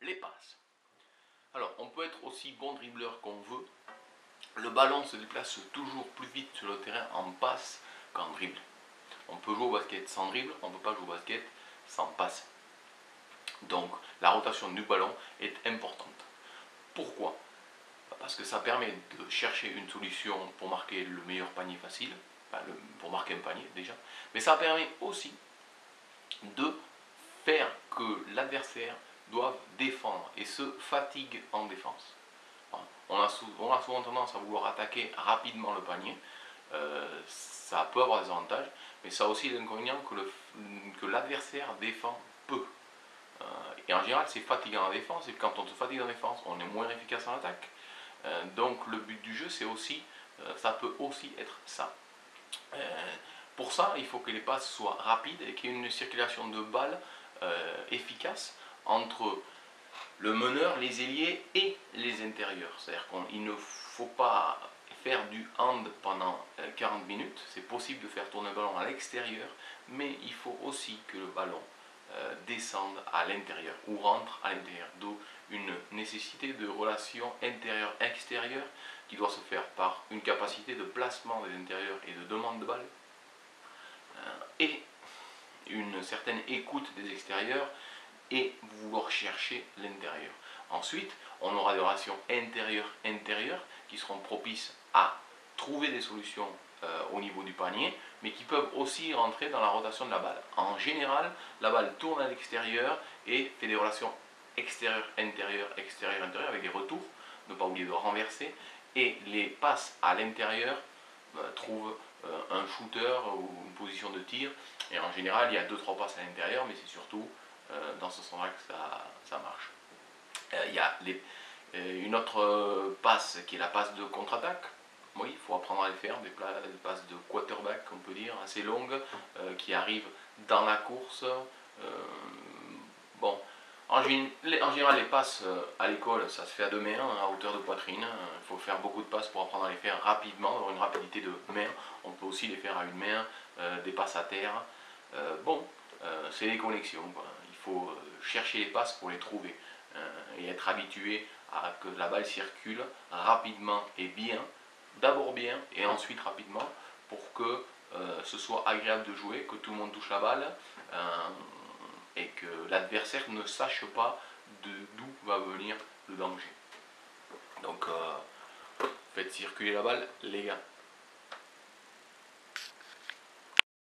les passes. Alors, on peut être aussi bon dribbleur qu'on veut. Le ballon se déplace toujours plus vite sur le terrain en passe qu'en dribble. On peut jouer au basket sans dribble, on ne peut pas jouer au basket sans passe. Donc, la rotation du ballon est importante. Pourquoi? Parce que ça permet de chercher une solution pour marquer le meilleur panier facile, pour marquer un panier déjà, mais ça permet aussi de faire que l'adversaire doive défendre et se fatigue en défense. On a souvent tendance à vouloir attaquer rapidement le panier, ça peut avoir des avantages, mais ça a aussi l'inconvénient que l'adversaire défend peu. Et en général c'est fatigant en défense, et quand on se fatigue en défense, on est moins efficace en attaque. Donc le but du jeu, c'est aussi, ça peut aussi être ça. Pour ça, il faut que les passes soient rapides et qu'il y ait une circulation de balles efficace entre le meneur, les ailiers et les intérieurs. C'est-à-dire qu'il ne faut pas faire du hand pendant 40 minutes. C'est possible de faire tourner le ballon à l'extérieur, mais il faut aussi que le ballon descende à l'intérieur ou rentre à l'intérieur. D'où une nécessité de relation intérieure-extérieure qui doit se faire par une capacité de placement des intérieurs et de demande de balle et une certaine écoute des extérieurs et vouloir chercher l'intérieur. Ensuite, on aura des relations intérieures-intérieures qui seront propices à trouver des solutions au niveau du panier, mais qui peuvent aussi rentrer dans la rotation de la balle. En général, la balle tourne à l'extérieur et fait des relations extérieur-intérieur, extérieur-intérieur avec des retours, ne pas oublier de renverser, et les passes à l'intérieur trouvent un shooter ou une position de tir, et en général il y a 2-3 passes à l'intérieur, mais c'est surtout dans ce sens-là que ça marche. Il y a une autre passe qui est la passe de contre-attaque. Oui, il faut apprendre à les faire, des passes de quarterback, on peut dire, assez longues, qui arrivent dans la course. Bon, en général, les passes à l'école, ça se fait à 2 mains, à hauteur de poitrine. Il faut faire beaucoup de passes pour apprendre à les faire rapidement, avoir une rapidité de main. On peut aussi les faire à une main, des passes à terre. C'est les connexions, quoi. Il faut chercher les passes pour les trouver et être habitué à que la balle circule rapidement et bien, d'abord bien et ensuite rapidement, pour que ce soit agréable de jouer, que tout le monde touche la balle et que l'adversaire ne sache pas d'où va venir le danger. Donc faites circuler la balle, les gars.